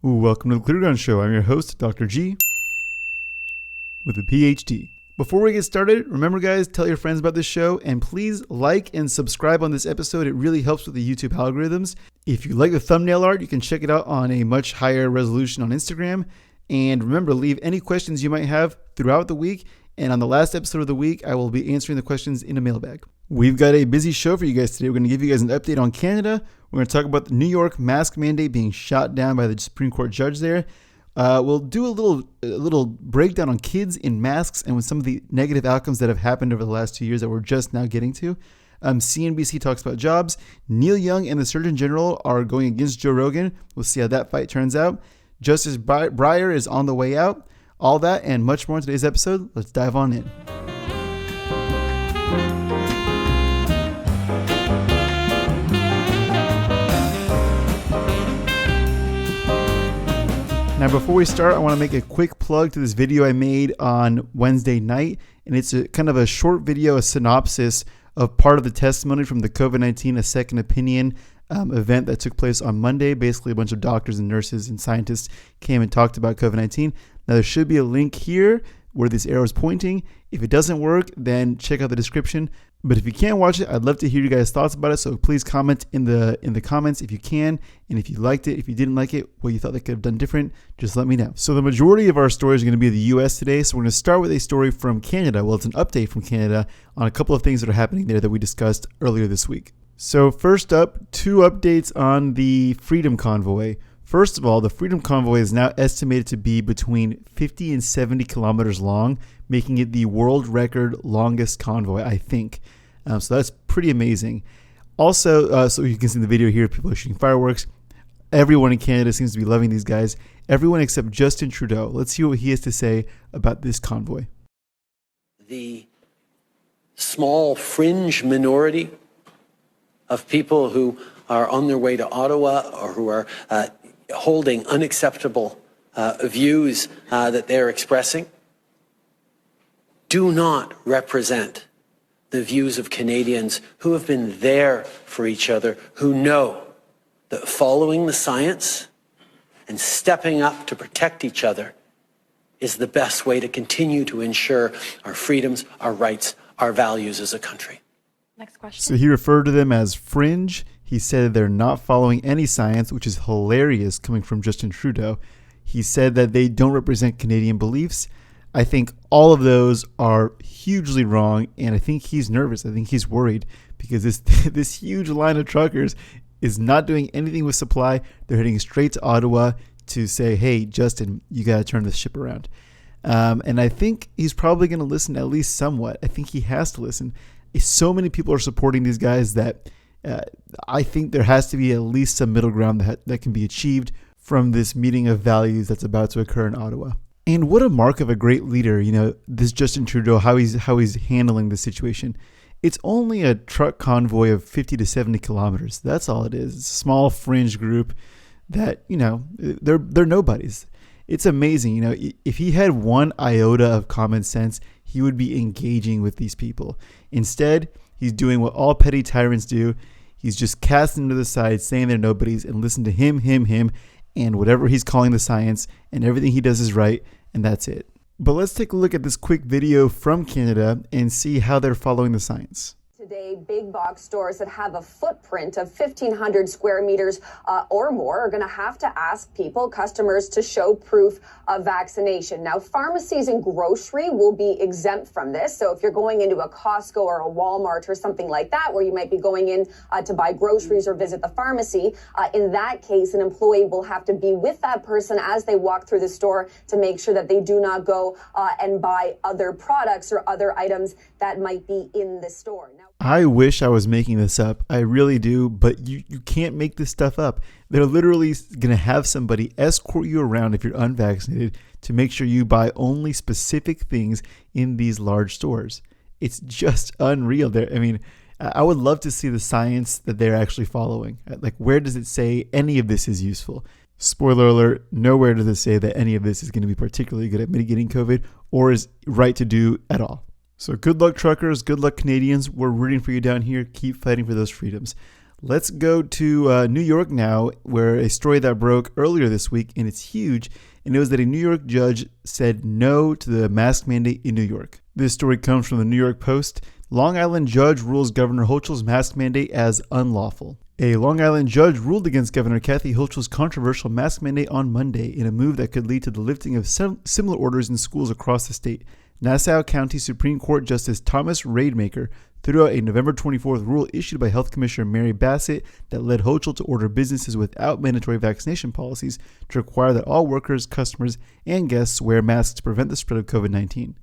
Welcome to the Clear Ground Show. I'm your host, Dr. G, with a PhD. Before we get started, remember guys, tell your friends about this show, and please like and subscribe on this episode. It really helps with the YouTube algorithms. If you like the thumbnail art, you can check it out on a much higher resolution on Instagram. And remember, leave any questions you might have throughout the week. And on the last episode of the week, I will be answering the questions in a mailbag. We've got a busy show for you guys today. We're going to give you guys an update on Canada. We're going to talk about the New York mask mandate being shot down by the Supreme Court judge there. We'll do a little breakdown on kids in masks and with some of the negative outcomes that have happened over the last 2 years that we're just now getting to. CNBC talks about jobs. Neil Young and the Surgeon General are going against Joe Rogan. We'll see how that fight turns out. Justice Breyer is on the way out. All that and much more in today's episode. Let's dive on in. Now, before we start, I want to make a quick plug to this video I made on Wednesday night. And it's a kind of a short video, a synopsis of part of the testimony from the COVID-19 A Second Opinion event that took place on Monday. Basically, a bunch of doctors and nurses and scientists came and talked about COVID-19. Now, there should be a link here where this arrow is pointing. If it doesn't work, then check out the description. But if you can't watch it, I'd love to hear you guys' thoughts about it. So please comment in the comments if you can. And if you liked it, if you didn't like it, what you thought they could have done different, just let me know. So the majority of our stories are going to be in the US today. So we're going to start with a story from Canada. Well, it's an update from Canada on a couple of things that are happening there that we discussed earlier this week. So first up, 2 updates on the Freedom Convoy. First of all, the Freedom Convoy is now estimated to be between 50 and 70 kilometers long, making it the world record longest convoy, I think. So that's pretty amazing. Also, so you can see in the video here, people are shooting fireworks. Everyone in Canada seems to be loving these guys. Everyone except Justin Trudeau. Let's see what he has to say about this convoy. The small fringe minority of people who are on their way to Ottawa or who are holding unacceptable views that they're expressing do not represent the views of Canadians who have been there for each other, who know that following the science and stepping up to protect each other is the best way to continue to ensure our freedoms, our rights, our values as a country. Next question. So he referred to them as fringe. He said they're not following any science, which is hilarious coming from Justin Trudeau. He said that they don't represent Canadian beliefs. I think all of those are hugely wrong, and I think he's nervous. I think he's worried because this huge line of truckers is not doing anything with supply. They're heading straight to Ottawa to say, hey, Justin, you got to turn this ship around. And I think he's probably going to listen at least somewhat. I think he has to listen. So many people are supporting these guys that I think there has to be at least some middle ground that can be achieved from this meeting of values that's about to occur in Ottawa. And what a mark of a great leader, this Justin Trudeau, how he's handling the situation. It's only a truck convoy of 50 to 70 kilometers. That's all it is. It's a small fringe group that, they're nobodies. It's amazing. If he had one iota of common sense, he would be engaging with these people. Instead, he's doing what all petty tyrants do. He's just casting them to the side, saying they're nobodies, and listen to him, and whatever he's calling the science, and everything he does is right, and that's it. But let's take a look at this quick video from Canada and see how they're following the science. Today, big box stores that have a footprint of 1,500 square meters or more are going to have to ask customers to show proof of vaccination. Now, pharmacies and grocery will be exempt from this. So if you're going into a Costco or a Walmart or something like that, where you might be going in to buy groceries or visit the pharmacy, in that case, an employee will have to be with that person as they walk through the store to make sure that they do not go and buy other products or other items that might be in the store. Now, I wish I was making this up. I really do, but you can't make this stuff up. They're literally going to have somebody escort you around if you're unvaccinated to make sure you buy only specific things in these large stores. It's just unreal. I would love to see the science that they're actually following. Like, where does it say any of this is useful? Spoiler alert, nowhere does it say that any of this is going to be particularly good at mitigating COVID or is right to do at all. So good luck, truckers. Good luck, Canadians. We're rooting for you down here. Keep fighting for those freedoms. Let's go to New York now, where a story that broke earlier this week, and it's huge, and it was that a New York judge said no to the mask mandate in New York. This story comes from the New York Post. Long Island judge rules Governor Hochul's mask mandate as unlawful. A Long Island judge ruled against Governor Kathy Hochul's controversial mask mandate on Monday in a move that could lead to the lifting of similar orders in schools across the state. Nassau County Supreme Court Justice Thomas Rademacher threw out a November 24th rule issued by Health Commissioner Mary Bassett that led Hochul to order businesses without mandatory vaccination policies to require that all workers, customers, and guests wear masks to prevent the spread of COVID-19.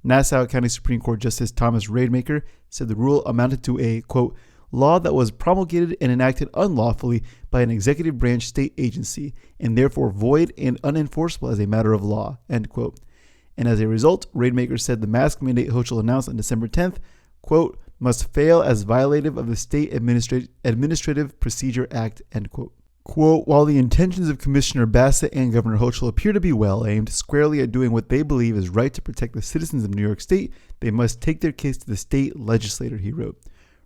Nassau County Supreme Court Justice Thomas Rademacher said the rule amounted to a, quote, law that was promulgated and enacted unlawfully by an executive branch state agency and therefore void and unenforceable as a matter of law, end quote. And as a result, Rademacher said the mask mandate Hochul announced on December 10th, quote, must fail as violative of the State Administrative Procedure Act, end quote. Quote, while the intentions of Commissioner Bassett and Governor Hochul appear to be well aimed squarely at doing what they believe is right to protect the citizens of New York State, they must take their case to the state legislature, he wrote.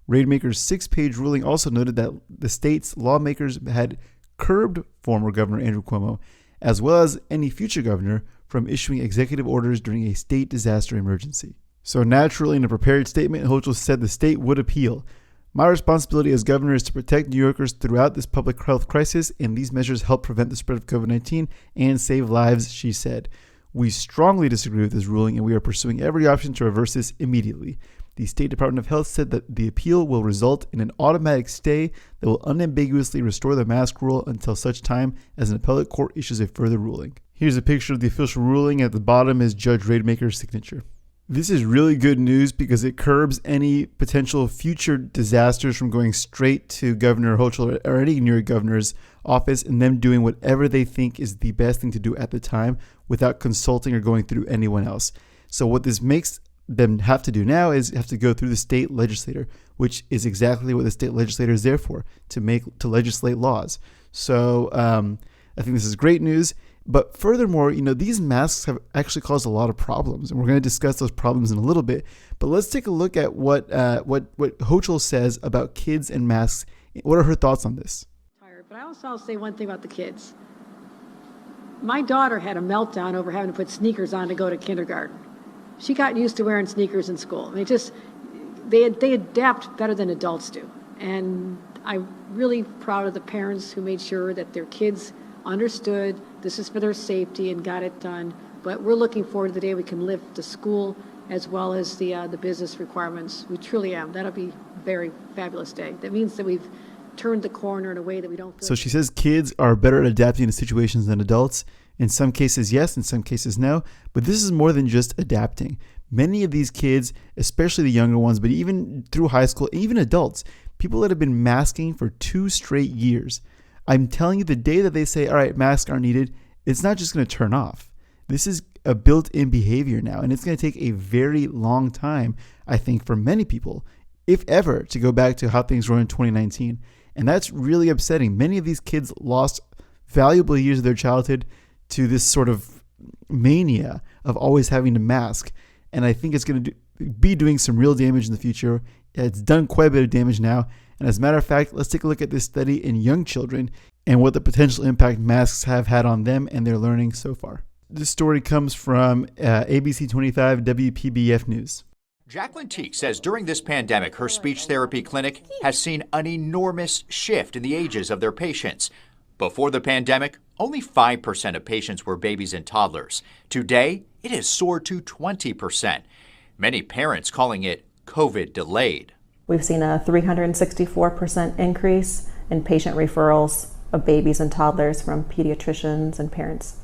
Rademacher's 6-page ruling also noted that the state's lawmakers had curbed former Governor Andrew Cuomo, as well as any future governor, from issuing executive orders during a state disaster emergency. So naturally, in a prepared statement, Hochul said the state would appeal. My responsibility as governor is to protect New Yorkers throughout this public health crisis, and these measures help prevent the spread of COVID-19 and save lives, she said. We strongly disagree with this ruling, and we are pursuing every option to reverse this immediately. The State Department of Health said that the appeal will result in an automatic stay that will unambiguously restore the mask rule until such time as an appellate court issues a further ruling. Here's a picture of the official ruling. At the bottom is Judge Rademacher's signature. This is really good news because it curbs any potential future disasters from going straight to Governor Hochul or any New York governor's office and them doing whatever they think is the best thing to do at the time without consulting or going through anyone else. So what this makes them have to do now is have to go through the state legislature, which is exactly what the state legislature is there for, to legislate laws. So I think this is great news. But furthermore, these masks have actually caused a lot of problems, and we're going to discuss those problems in a little bit. But let's take a look at what Hochul says about kids and masks. What are her thoughts on this? But I also say one thing about the kids. My daughter had a meltdown over having to put sneakers on to go to kindergarten. She got used to wearing sneakers in school. They adapt better than adults do. And I'm really proud of the parents who made sure that their kids understood this is for their safety and got it done. But we're looking forward to the day we can lift the school as well as the business requirements. We truly am. That'll be a very fabulous day. That means that we've turned the corner in a way that we don't feel. So she says kids are better at adapting to situations than adults. In some cases, yes. In some cases, no. But this is more than just adapting. Many of these kids, especially the younger ones, but even through high school, even adults, people that have been masking for 2 straight years. I'm telling you, the day that they say, all right, masks are needed, it's not just going to turn off. This is a built-in behavior now, and it's going to take a very long time, I think, for many people, if ever, to go back to how things were in 2019. And that's really upsetting. Many of these kids lost valuable years of their childhood to this sort of mania of always having to mask. And I think it's going to be doing some real damage in the future. It's done quite a bit of damage now. And as a matter of fact, let's take a look at this study in young children and what the potential impact masks have had on them and their learning so far. This story comes from ABC 25 WPBF News. Jacqueline Teague says during this pandemic, her speech therapy clinic has seen an enormous shift in the ages of their patients. Before the pandemic, only 5% of patients were babies and toddlers. Today, it has soared to 20%. Many parents calling it COVID delayed. We've seen a 364% increase in patient referrals of babies and toddlers from pediatricians and parents.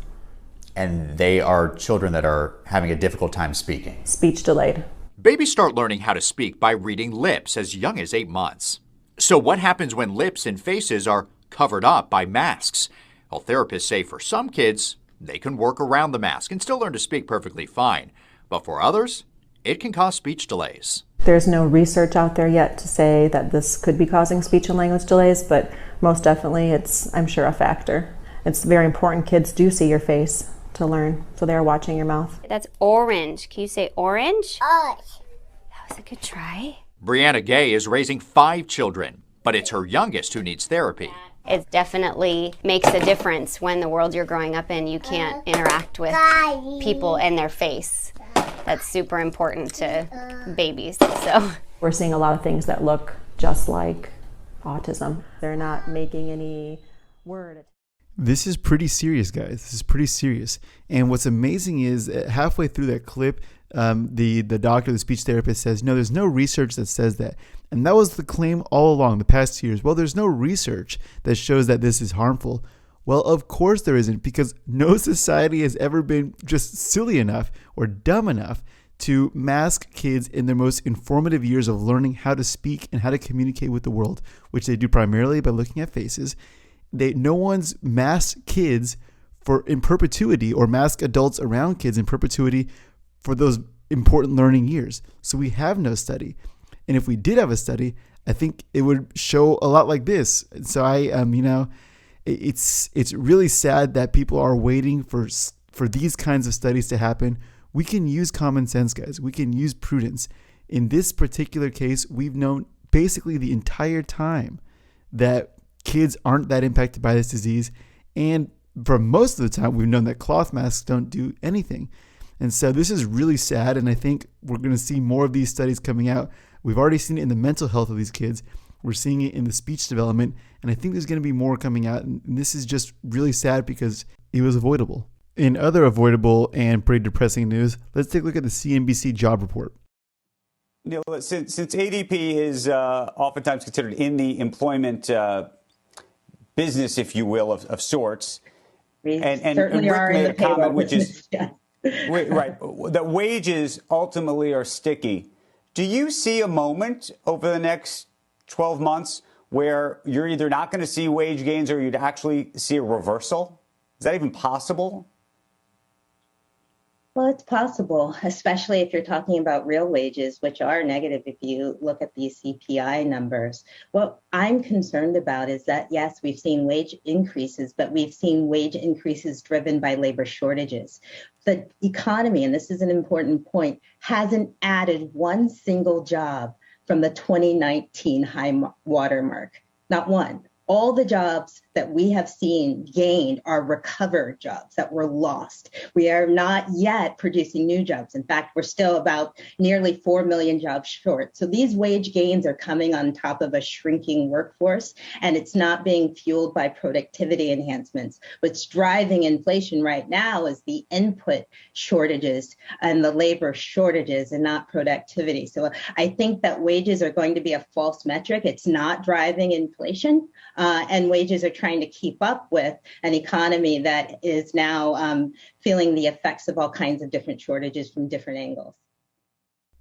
And they are children that are having a difficult time speaking. Speech delayed. Babies start learning how to speak by reading lips as young as 8 months. So what happens when lips and faces are covered up by masks? Well, therapists say for some kids, they can work around the mask and still learn to speak perfectly fine. But for others, it can cause speech delays. There's no research out there yet to say that this could be causing speech and language delays, but most definitely it's, I'm sure, a factor. It's very important kids do see your face to learn, so they're watching your mouth. That's orange. Can you say orange? Orange. That was a good try. Brianna Gay is raising 5 children. but it's her youngest who needs therapy. It definitely makes a difference when the world you're growing up in, you can't interact with people in their face. That's super important to babies. So we're seeing a lot of things that look just like autism. They're not making any word. This is pretty serious, guys. This is pretty serious. And what's amazing is halfway through that clip, the doctor, the speech therapist says, no, there's no research that says that. And that was the claim all along the past 2 years. Well, there's no research that shows that this is harmful. Well, of course there isn't, because no society has ever been just silly enough or dumb enough to mask kids in their most informative years of learning how to speak and how to communicate with the world, which they do primarily by looking at faces. No one's masked kids in perpetuity, or mask adults around kids in perpetuity for those important learning years. So we have no study. And if we did have a study, I think it would show a lot like this. So it's really sad that people are waiting for these kinds of studies to happen. We can use common sense, guys. We can use prudence. In this particular case, we've known basically the entire time that kids aren't that impacted by this disease. And for most of the time, we've known that cloth masks don't do anything. And so this is really sad. And I think we're going to see more of these studies coming out. We've already seen it in the mental health of these kids. We're seeing it in the speech development. And I think there's going to be more coming out. And this is just really sad because it was avoidable. In other avoidable and pretty depressing news, let's take a look at the CNBC job report. Neil, since ADP is oftentimes considered in the employment business, if you will, of sorts, and Rick made a comment which is right, that wages ultimately are sticky. Do you see a moment over the next 12 months where you're either not going to see wage gains or you'd actually see a reversal? Is that even possible? Well, it's possible, especially if you're talking about real wages, which are negative if you look at these CPI numbers. What I'm concerned about is that, yes, we've seen wage increases, but we've seen wage increases driven by labor shortages. The economy, and this is an important point, hasn't added one single job from the 2019 high watermark. Not one. All the jobs that we have seen gained are recovered jobs that were lost. We are not yet producing new jobs. In fact, we're still about nearly 4 million jobs short. So these wage gains are coming on top of a shrinking workforce, and it's not being fueled by productivity enhancements. What's driving inflation right now is the input shortages and the labor shortages and not productivity. So I think that wages are going to be a false metric. It's not driving inflation, and wages are trying to keep up with an economy that is now feeling the effects of all kinds of different shortages from different angles.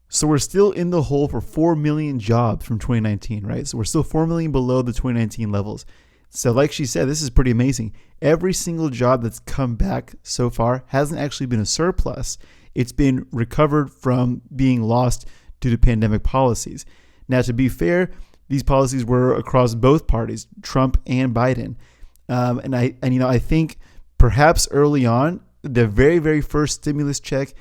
So we're still in the hole for 4 million jobs from 2019, right? So we're still 4 million below the 2019 levels. So like she said, this is pretty amazing. Every single job that's come back so far hasn't actually been a surplus. It's been recovered from being lost due to pandemic policies. Now, to be fair, these policies were across both parties, Trump and Biden. I think perhaps early on, the very, very first stimulus check,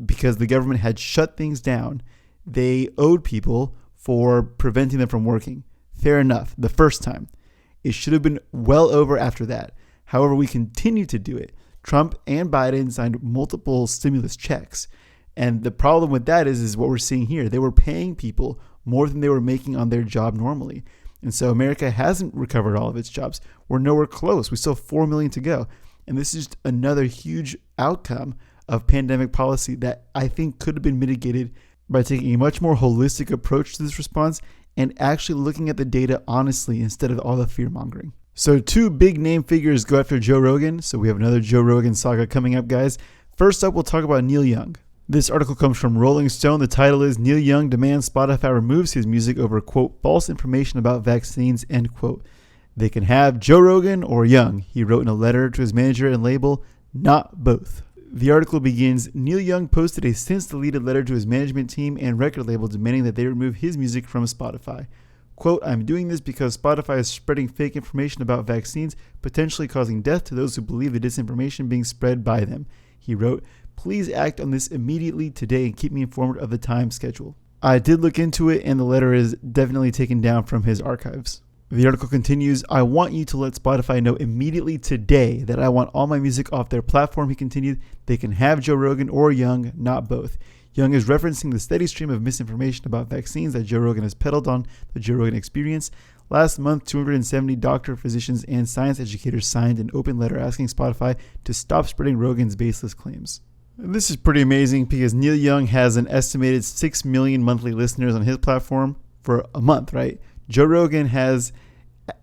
because the government had shut things down, they owed people for preventing them from working. Fair enough, the first time. It should have been well over after that. However, we continue to do it. Trump and Biden signed multiple stimulus checks. And the problem with that is what we're seeing here. They were paying people more than they were making on their job normally. And so America hasn't recovered all of its jobs. We're nowhere close. We still have 4 million to go. And this is just another huge outcome of pandemic policy that I think could have been mitigated by taking a much more holistic approach to this response and actually looking at the data honestly instead of all the fear mongering. So 2 big name figures go after Joe Rogan. So we have another Joe Rogan saga coming up, guys. First up, we'll talk about Neil Young. This article comes from Rolling Stone. The title is Neil Young Demands Spotify Removes His Music Over, quote, false information about vaccines, end quote. They can have Joe Rogan or Young, he wrote in a letter to his manager and label, not both. The article begins, Neil Young posted a since-deleted letter to his management team and record label demanding that they remove his music from Spotify. Quote, I'm doing this because Spotify is spreading fake information about vaccines, potentially causing death to those who believe the disinformation being spread by them. He wrote, please act on this immediately today and keep me informed of the time schedule. I did look into it, and the letter is definitely taken down from his archives. The article continues, I want you to let Spotify know immediately today that I want all my music off their platform, he continued. They can have Joe Rogan or Young, not both. Young is referencing the steady stream of misinformation about vaccines that Joe Rogan has peddled on the Joe Rogan Experience. Last month, 270 doctors, physicians, and science educators signed an open letter asking Spotify to stop spreading Rogan's baseless claims. This is pretty amazing because Neil Young has an estimated 6 million monthly listeners on his platform for a month, right? Joe Rogan has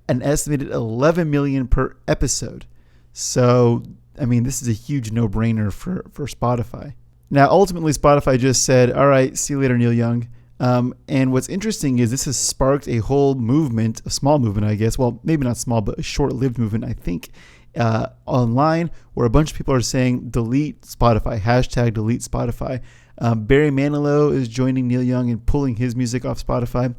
an estimated 11 million per episode. So, I mean, this is a huge no-brainer for Spotify. Now, ultimately, Spotify just said, all right, see you later, Neil Young. And what's interesting is this has sparked a whole movement, a small movement, I guess. Well, maybe not small, but a short-lived movement, I think, online, where a bunch of people are saying, delete Spotify, hashtag delete Spotify. Barry Manilow is joining Neil Young and pulling his music off Spotify.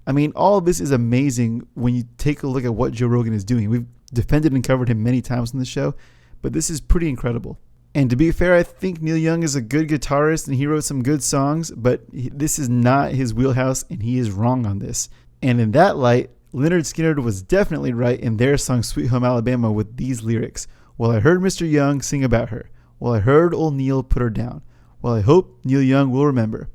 I mean, all of this is amazing when you take a look at what Joe Rogan is doing. We've defended and covered him many times on the show, but this is pretty incredible. And to be fair, I think Neil Young is a good guitarist and he wrote some good songs, but this is not his wheelhouse and he is wrong on this. And in that light, Lynyrd Skynyrd was definitely right in their song Sweet Home Alabama with these lyrics. Well, I heard Mr. Young sing about her. Well, I heard old Neil put her down. Well, I hope Neil Young will remember.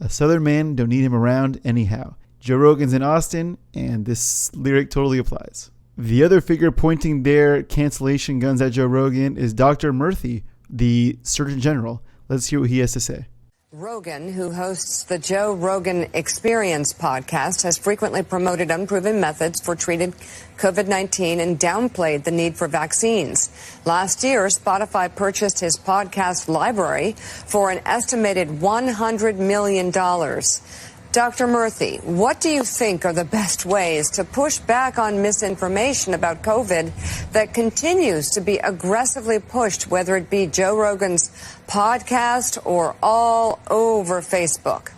A Southern man don't need him around anyhow. Joe Rogan's in Austin, and this lyric totally applies. The other figure pointing their cancellation guns at Joe Rogan is Dr. Murthy, the Surgeon General. Let's hear what he has to say. Rogan, who hosts the Joe Rogan Experience podcast, has frequently promoted unproven methods for treating COVID-19 and downplayed the need for vaccines. Last year, Spotify purchased his podcast library for an estimated $100 million. Dr. Murthy, what do you think are the best ways to push back on misinformation about COVID that continues to be aggressively pushed, whether it be Joe Rogan's podcast or all over Facebook?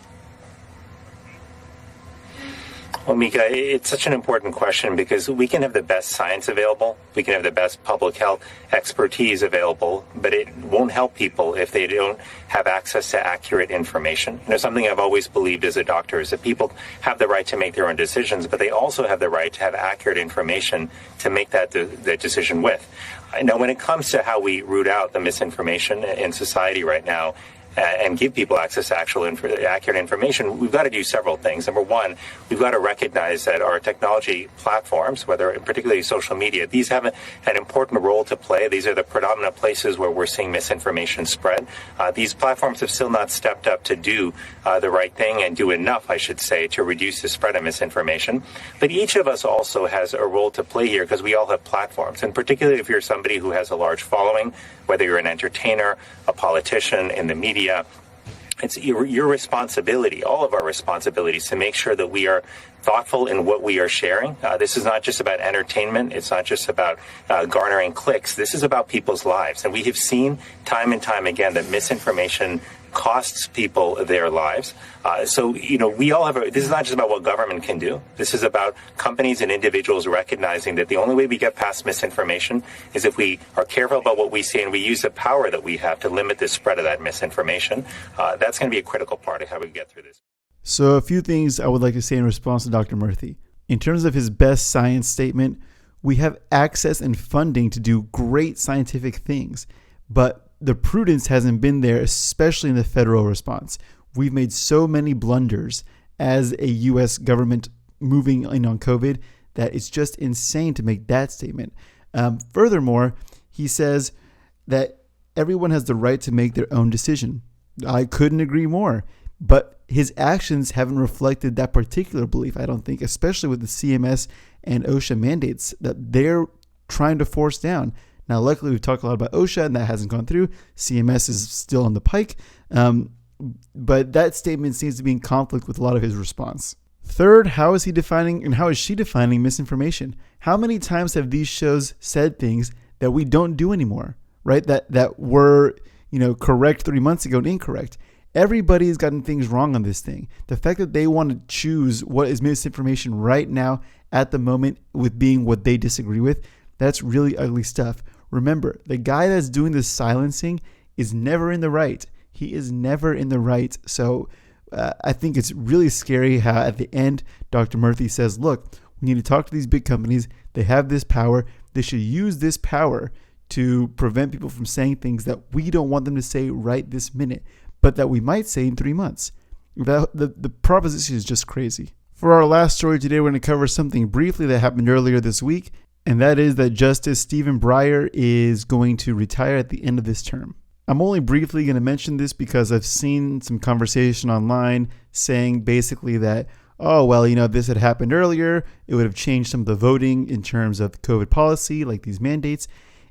Well, Mika, it's such an important question because we can have the best science available, we can have the best public health expertise available, but it won't help people if they don't have access to accurate information. You know, something I've always believed as a doctor is that people have the right to make their own decisions, but they also have the right to have accurate information to make that decision with. Now, when it comes to how we root out the misinformation in society right now, and give people access to accurate information, we've got to do several things. Number one, we've got to recognize that our technology platforms, whether particularly social media, these have an important role to play. These are the predominant places where we're seeing misinformation spread. These platforms have still not stepped up to do the right thing and do enough, I should say, to reduce the spread of misinformation. But each of us also has a role to play here because we all have platforms. And particularly if you're somebody who has a large following, whether you're an entertainer, a politician, in the media, it's your responsibility, all of our responsibilities, to make sure that we are thoughtful in what we are sharing. This is not just about entertainment. It's not just about garnering clicks. This is about people's lives. And we have seen time and time again that misinformation costs people their lives. So, you know, we all have this is not just about what government can do. This is about companies and individuals recognizing that the only way we get past misinformation is if we are careful about what we say and we use the power that we have to limit the spread of that misinformation. That's going to be a critical part of how we get through this. So a few things I would like to say in response to Dr. Murthy. In terms of his best science statement, we have access and funding to do great scientific things, but the prudence hasn't been there, especially in the federal response. We've made so many blunders as a U.S. government moving in on COVID that it's just insane to make that statement. Furthermore, he says that everyone has the right to make their own decision. I couldn't agree more. But his actions haven't reflected that particular belief, I don't think, especially with the CMS and OSHA mandates that they're trying to force down. Now, luckily, we've talked a lot about OSHA, and that hasn't gone through. CMS is still on the pike. But that statement seems to be in conflict with a lot of his response. Third, how is he defining and how is she defining misinformation? How many times have these shows said things that we don't do anymore, right? That were, correct 3 months ago and incorrect. Everybody's gotten things wrong on this thing. The fact that they want to choose what is misinformation right now at the moment with being what they disagree with, that's really ugly stuff. Remember, the guy that's doing this silencing is never in the right. He is never in the right. So I think it's really scary how at the end, Dr. Murthy says, look, We need to talk to these big companies. They have this power. They should use this power to prevent people from saying things that we don't want them to say right this minute, but that we might say in 3 months. The proposition is just crazy. For our last story today, we're going to cover something briefly that happened earlier this week, and that is that Justice Stephen Breyer is going to retire at the end of this term. I'm only briefly going to mention this because I've seen some conversation online saying basically that, oh, well, you know, this had happened earlier. It would have changed some of the voting in terms of COVID policy, like these mandates.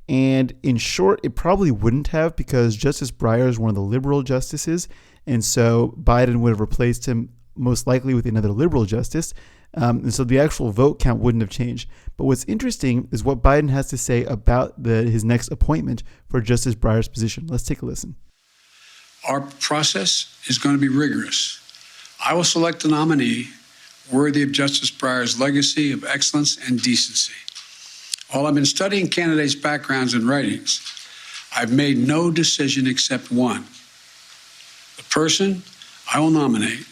And in short, it probably wouldn't have, because Justice Breyer is one of the liberal justices. And so Biden would have replaced him most likely with another liberal justice. And so the actual vote count wouldn't have changed. But what's interesting is what Biden has to say about his next appointment for Justice Breyer's position. Let's take a listen. Our process is going to be rigorous. I will select a nominee worthy of Justice Breyer's legacy of excellence and decency. While I've been studying candidates' backgrounds and writings, I've made no decision except one. The person I will nominate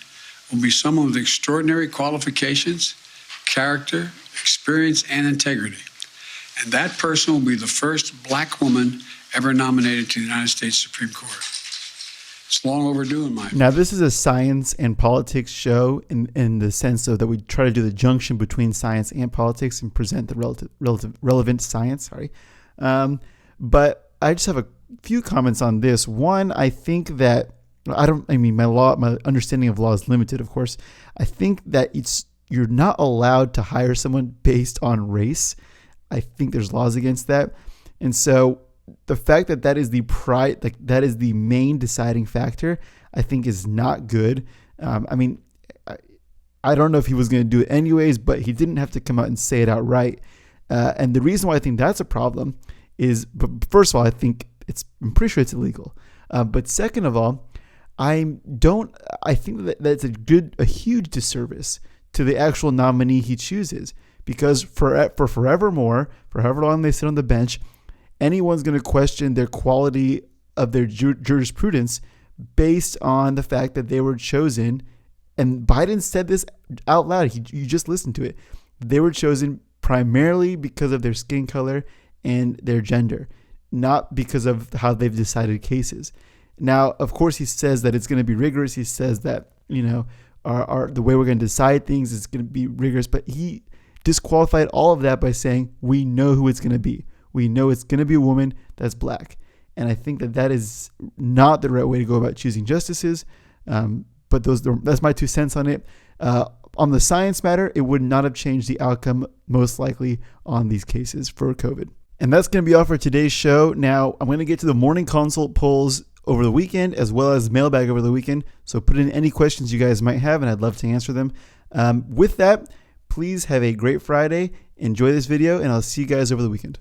will be someone with extraordinary qualifications, character, experience, and integrity. And that person will be the first Black woman ever nominated to the United States Supreme Court. It's long overdue in my opinion. Now, this is a science and politics show in the sense of that we try to do the junction between science and politics and present the relevant science. But I just have a few comments on this. One, I think that my understanding of law is limited, of course. I think that you're not allowed to hire someone based on race. I think there's laws against that. And so the fact that is that is the main deciding factor, I think is not good. I don't know if he was going to do it anyways, but he didn't have to come out and say it outright. And the reason why I think that's a problem is, first of all, I'm pretty sure it's illegal. But second of all, I think that that's a huge disservice to the actual nominee he chooses, because for forevermore, for however long they sit on the bench, anyone's going to question their quality of their jurisprudence based on the fact that they were chosen. And Biden said this out loud. You just listened to it. They were chosen primarily because of their skin color and their gender, not because of how they've decided cases. Now, of course, he says that it's going to be rigorous. He says that, the way we're going to decide things is going to be rigorous. But he disqualified all of that by saying, we know who it's going to be. We know it's going to be a woman that's Black. And I think that is not the right way to go about choosing justices. But that's my 2 cents on it. On the science matter, it would not have changed the outcome, most likely, on these cases for COVID. And that's going to be all for today's show. Now, I'm going to get to the morning consult polls over the weekend, as well as mailbag over the weekend. So put in any questions you guys might have, and I'd love to answer them. With that, please have a great Friday. Enjoy this video, and I'll see you guys over the weekend.